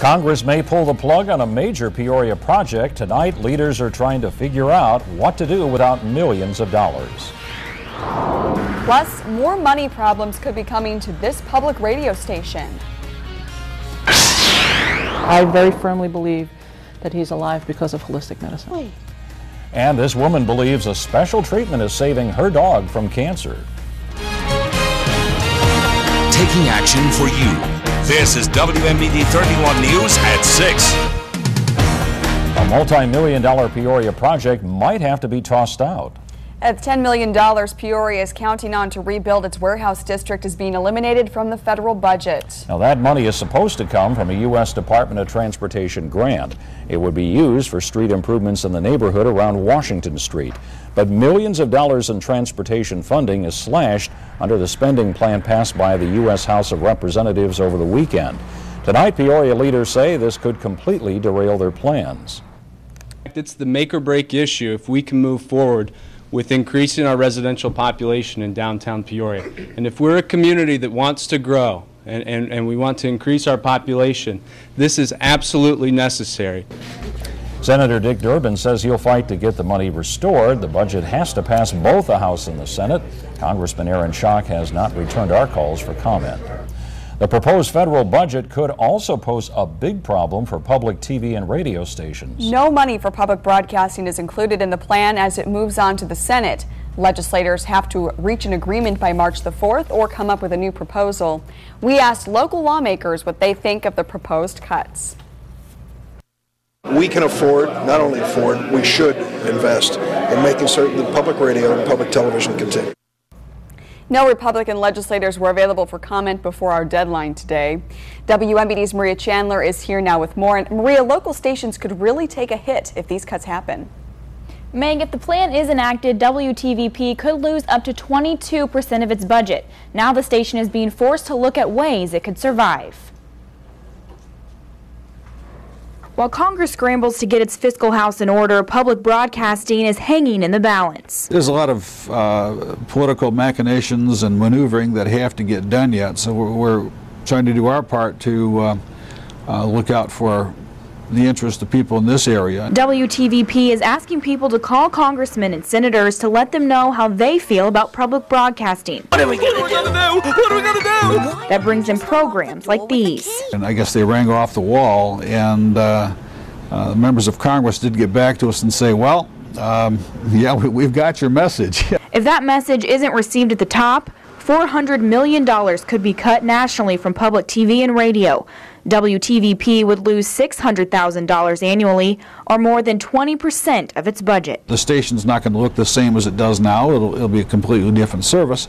Congress may pull the plug on a major Peoria project. Tonight, leaders are trying to figure out what to do without millions of dollars. Plus, more money problems could be coming to this public radio station. I very firmly believe that he's alive because of holistic medicine. And this woman believes a special treatment is saving her dog from cancer. Taking action for you. This is WMBD 31 News at 6. A multi-million-dollar Peoria project might have to be tossed out. At $10 million, Peoria is counting on to rebuild its warehouse district is being eliminated from the federal budget. Now, that money is supposed to come from a U.S. Department of Transportation grant. It would be used for street improvements in the neighborhood around Washington Street. But millions of dollars in transportation funding is slashed under the spending plan passed by the U.S. House of Representatives over the weekend. Tonight, Peoria leaders say this could completely derail their plans. It's the make or break issue if we can move forward with increasing our residential population in downtown Peoria. And if we're a community that wants to grow and we want to increase our population, this is absolutely necessary. Senator Dick Durbin says he'll fight to get the money restored. The budget has to pass both the House and the Senate. Congressman Aaron Schock has not returned our calls for comment. The proposed federal budget could also pose a big problem for public TV and radio stations. No money for public broadcasting is included in the plan as it moves on to the Senate. Legislators have to reach an agreement by March the 4th or come up with a new proposal. We asked local lawmakers what they think of the proposed cuts. We can afford, not only afford, we should invest in making certain that public radio and public television continue. No Republican legislators were available for comment before our deadline today. WMBD's Maria Chandler is here now with more. And Maria, local stations could really take a hit if these cuts happen. Meg, if the plan is enacted, WTVP could lose up to 22% of its budget. Now the station is being forced to look at ways it could survive. While Congress scrambles to get its fiscal house in order, public broadcasting is hanging in the balance. There's a lot of political machinations and maneuvering that have to get done yet, so we're trying to do our part to look out for the interest of people in this area. WTVP is asking people to call congressmen and senators to let them know how they feel about public broadcasting. What are we going to do? What are we going to do? That brings in programs like these. And I guess they rang off the wall, and members of Congress did get back to us and say, well, yeah, we've got your message. If that message isn't received at the top, $400 million could be cut nationally from public TV and radio. WTVP would lose $600,000 annually, or more than 20% of its budget. The station's not going to look the same as it does now. It'll be a completely different service.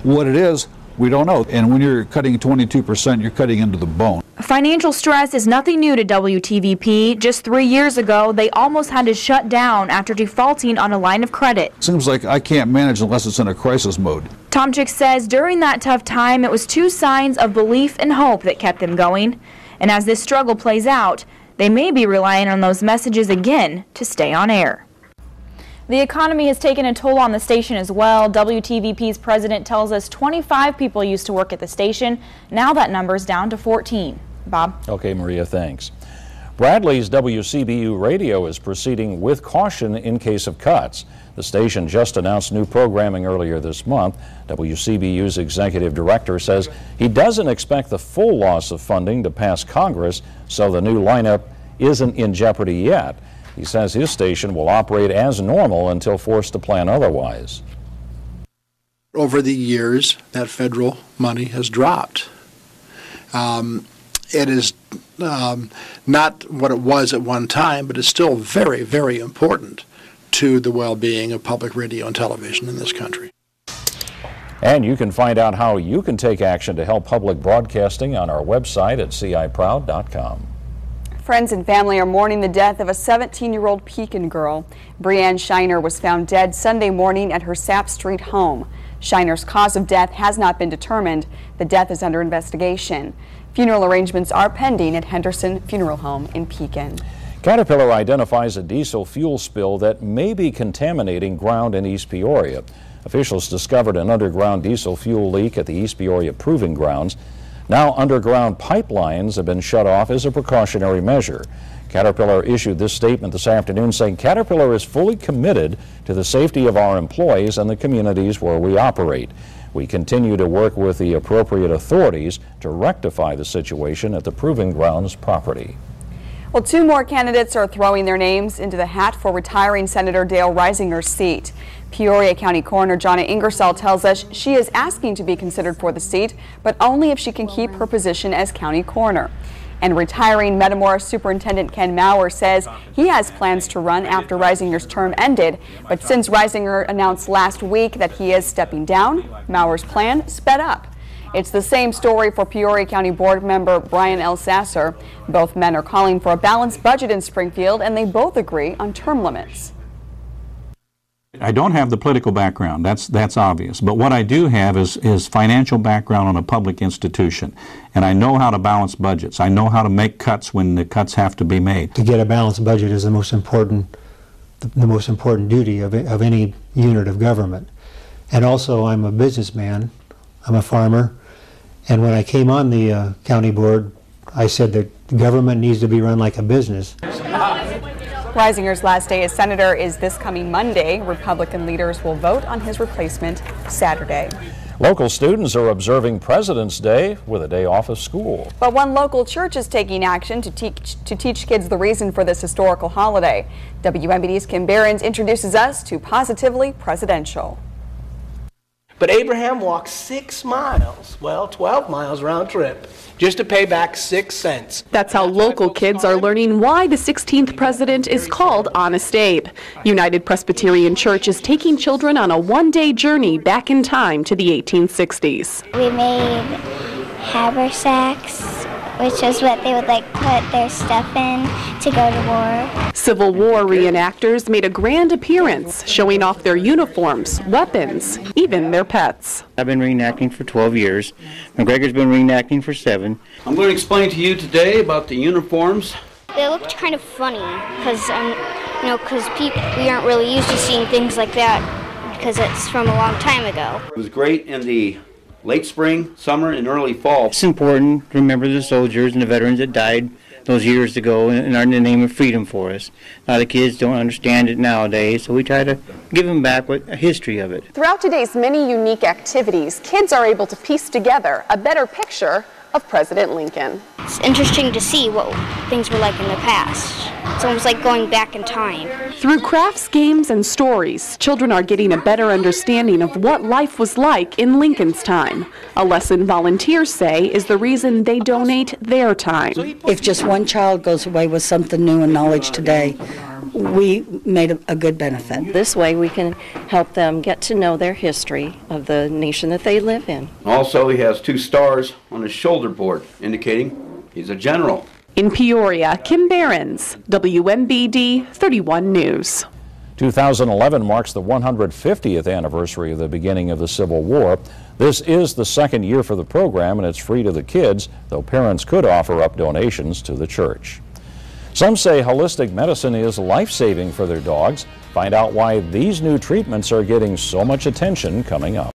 What it is, we don't know. And when you're cutting 22%, you're cutting into the bone. Financial stress is nothing new to WTVP. Just 3 years ago, they almost had to shut down after defaulting on a line of credit. Seems like I can't manage unless it's in a crisis mode. Tomczyk says during that tough time, it was two signs of belief and hope that kept them going. And as this struggle plays out, they may be relying on those messages again to stay on air. The economy has taken a toll on the station as well. WTVP's president tells us 25 people used to work at the station. Now that number's down to 14. Bob? Okay, Maria, thanks. Bradley's WCBU radio is proceeding with caution in case of cuts. The station just announced new programming earlier this month. WCBU's executive director says he doesn't expect the full loss of funding to pass Congress, so the new lineup isn't in jeopardy yet. He says his station will operate as normal until forced to plan otherwise. Over the years, that federal money has dropped. It is not what it was at one time, but it's still very, very important to the well-being of public radio and television in this country. And you can find out how you can take action to help public broadcasting on our website at ciproud.com. Friends and family are mourning the death of a 17-year-old Pekin girl. Breanne Shiner was found dead Sunday morning at her Sapp Street home. Shiner's cause of death has not been determined. The death is under investigation. Funeral arrangements are pending at Henderson Funeral Home in Pekin. Caterpillar identifies a diesel fuel spill that may be contaminating ground in East Peoria. Officials discovered an underground diesel fuel leak at the East Peoria Proving Grounds. Now underground pipelines have been shut off as a precautionary measure. Caterpillar issued this statement this afternoon saying Caterpillar is fully committed to the safety of our employees and the communities where we operate. We continue to work with the appropriate authorities to rectify the situation at the Proving Grounds property. Well, 2 more candidates are throwing their names into the hat for retiring Senator Dale Reisinger's seat. Peoria County Coroner Jonna Ingersoll tells us she is asking to be considered for the seat, but only if she can keep her position as county coroner. And retiring Metamoris Superintendent Ken Maurer says he has plans to run after Reisinger's term ended, but since Reisinger announced last week that he is stepping down, Maurer's plan sped up. It's the same story for Peoria County Board member Brian L. Sasser. Both men are calling for a balanced budget in Springfield, and they both agree on term limits. I don't have the political background, that's obvious, but what I do have is financial background on a public institution, and I know how to balance budgets. I know how to make cuts when the cuts have to be made. To get a balanced budget is the most important duty of any unit of government. And also, I'm a businessman, I'm a farmer, and when I came on the county board, I said that government needs to be run like a business. Reisinger's last day as senator is this coming Monday. Republican leaders will vote on his replacement Saturday. Local students are observing President's Day with a day off of school. But one local church is taking action to teach kids the reason for this historical holiday. WMBD's Kim Behrens introduces us to Positively Presidential. But Abraham walked 6 miles, well, 12 miles round trip, just to pay back 6 cents. That's how local kids are learning why the 16th president is called Honest Abe. United Presbyterian Church is taking children on a one-day journey back in time to the 1860s. We made haversacks, which is what they would put their stuff in to go to war. Civil War reenactors made a grand appearance, showing off their uniforms, weapons, even their pets. I've been reenacting for 12 years. McGregor's been reenacting for 7. I'm going to explain to you today about the uniforms. They looked kind of funny because, we aren't really used to seeing things like that because it's from a long time ago. It was great in the late spring, summer, and early fall. It's important to remember the soldiers and the veterans that died those years ago in the name of freedom for us. A lot of kids don't understand it nowadays, so we try to give them back a history of it. Throughout today's many unique activities, kids are able to piece together a better picture of President Lincoln. It's interesting to see what things were like in the past. It's almost like going back in time. Through crafts, games, and stories, children are getting a better understanding of what life was like in Lincoln's time. A lesson volunteers say is the reason they donate their time. If just one child goes away with something new and knowledge today, we made a good benefit. This way we can help them get to know their history of the nation that they live in. Also, he has 2 stars on his shoulder board, indicating he's a general. In Peoria, Kim Behrens, WMBD 31 News. 2011 marks the 150th anniversary of the beginning of the Civil War. This is the 2nd year for the program, and it's free to the kids, though parents could offer up donations to the church. Some say holistic medicine is life-saving for their dogs. Find out why these new treatments are getting so much attention coming up.